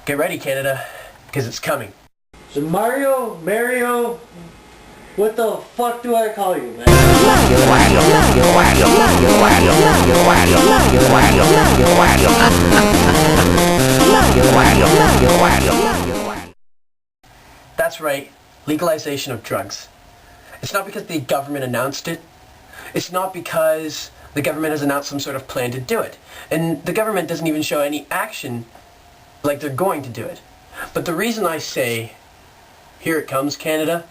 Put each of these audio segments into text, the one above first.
Get ready, Canada, because it's coming. So Mario, what the fuck do I call you, man? That's right, legalization of drugs. It's not because the government announced it. It's not because the government has announced some sort of plan to do it. And the government doesn't even show any action like they're going to do it. But the reason I say, here it comes, Canada,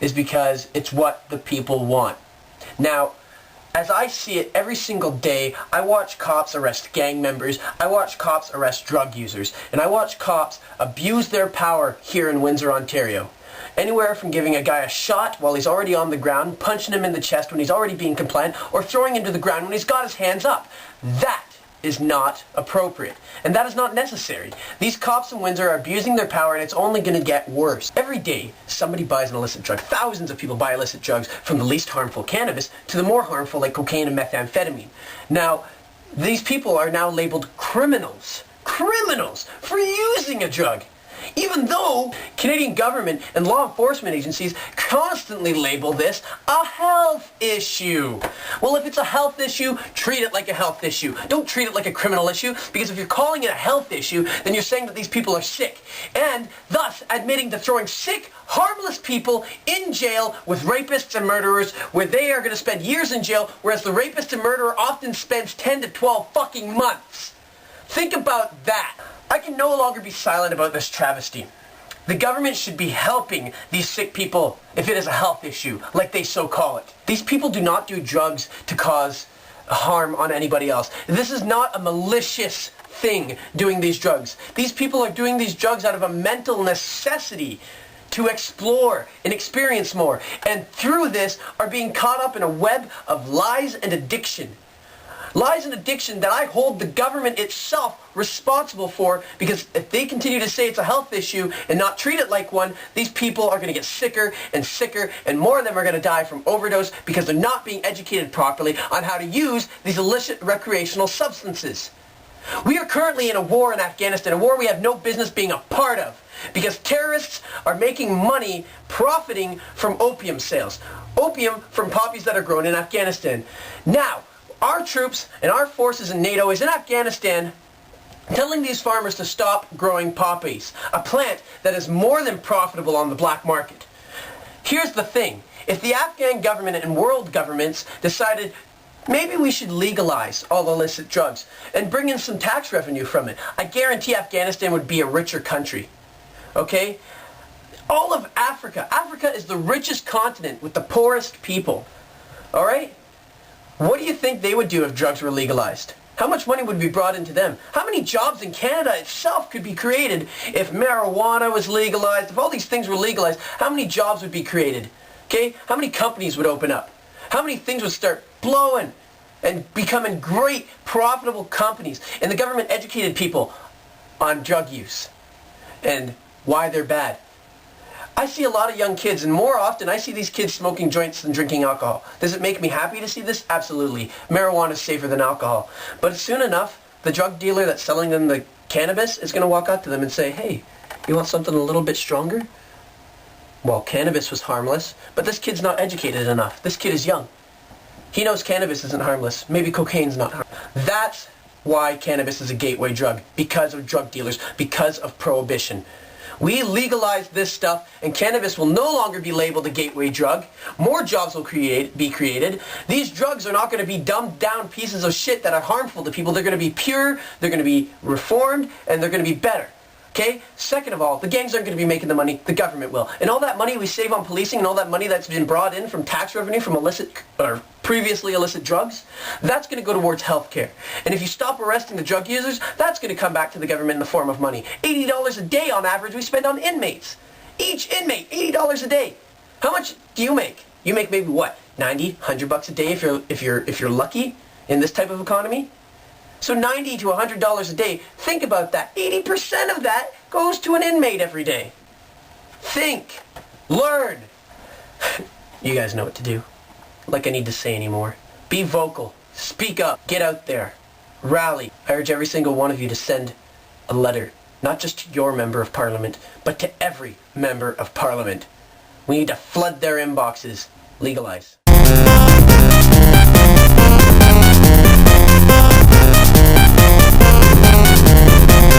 is because it's what the people want. Now, as I see it every single day, I watch cops arrest gang members, I watch cops arrest drug users, and I watch cops abuse their power here in Windsor, Ontario. Anywhere from giving a guy a shot while he's already on the ground, punching him in the chest when he's already being compliant, or throwing him to the ground when he's got his hands up. That is not appropriate, and that is not necessary. These cops in Windsor are abusing their power, and it's only going to get worse. Every day, somebody buys an illicit drug. Thousands of people buy illicit drugs, from the least harmful, cannabis, to the more harmful, like cocaine and methamphetamine. Now, these people are now labeled criminals. Criminals for using a drug. Even though Canadian government and law enforcement agencies constantly label this a health issue. Well, if it's a health issue, treat it like a health issue. Don't treat it like a criminal issue, because if you're calling it a health issue, then you're saying that these people are sick, and thus admitting to throwing sick, harmless people in jail with rapists and murderers, where they are going to spend years in jail, whereas the rapist and murderer often spends 10 to 12 fucking months. Think about that. I can no longer be silent about this travesty. The government should be helping these sick people if it is a health issue, like they so call it. These people do not do drugs to cause harm on anybody else. This is not a malicious thing, doing these drugs. These people are doing these drugs out of a mental necessity to explore and experience more, and through this are being caught up in a web of lies and addiction. Lies and addiction that I hold the government itself responsible for, because if they continue to say it's a health issue and not treat it like one, these people are going to get sicker and sicker, and more of them are going to die from overdose because they're not being educated properly on how to use these illicit recreational substances. We are currently in a war in Afghanistan, a war we have no business being a part of, because terrorists are making money profiting from opium sales. Opium from poppies that are grown in Afghanistan. Now, our troops and our forces in NATO is in Afghanistan telling these farmers to stop growing poppies, a plant that is more than profitable on the black market. Here's the thing. If the Afghan government and world governments decided maybe we should legalize all illicit drugs and bring in some tax revenue from it, I guarantee Afghanistan would be a richer country. Okay? All of Africa. Africa is the richest continent with the poorest people. Alright? What do you think they would do if drugs were legalized? How much money would be brought into them? How many jobs in Canada itself could be created if marijuana was legalized, if all these things were legalized? How many jobs would be created? Okay? How many companies would open up? How many things would start blowing and becoming great, profitable companies? And the government educated people on drug use and why they're bad. I see a lot of young kids, and more often I see these kids smoking joints than drinking alcohol. Does it make me happy to see this? Absolutely. Marijuana is safer than alcohol. But soon enough, the drug dealer that's selling them the cannabis is going to walk up to them and say, hey, you want something a little bit stronger? Well, cannabis was harmless, but this kid's not educated enough. This kid is young. He knows cannabis isn't harmless. Maybe cocaine's not harmless. That's why cannabis is a gateway drug, because of drug dealers, because of prohibition. We legalize this stuff, and cannabis will no longer be labeled a gateway drug. More jobs will be created. These drugs are not going to be dumbed down pieces of shit that are harmful to people. They're going to be pure, they're going to be reformed, and they're going to be better. Okay? Second of all, the gangs aren't going to be making the money, the government will. And all that money we save on policing and all that money that's been brought in from tax revenue from illicit or previously illicit drugs, that's going to go towards healthcare. And if you stop arresting the drug users, that's going to come back to the government in the form of money. $80 a day on average we spend on inmates. Each inmate, $80 a day. How much do you make? You make maybe what? 90, 100 bucks a day if you're lucky in this type of economy? So $90 to $100 a day. Think about that. 80% of that goes to an inmate every day. Think. Learn. You guys know what to do. Like I need to say anymore. Be vocal. Speak up. Get out there. Rally. I urge every single one of you to send a letter Not just to your member of parliament, but to every member of parliament. We need to flood their inboxes. Legalize.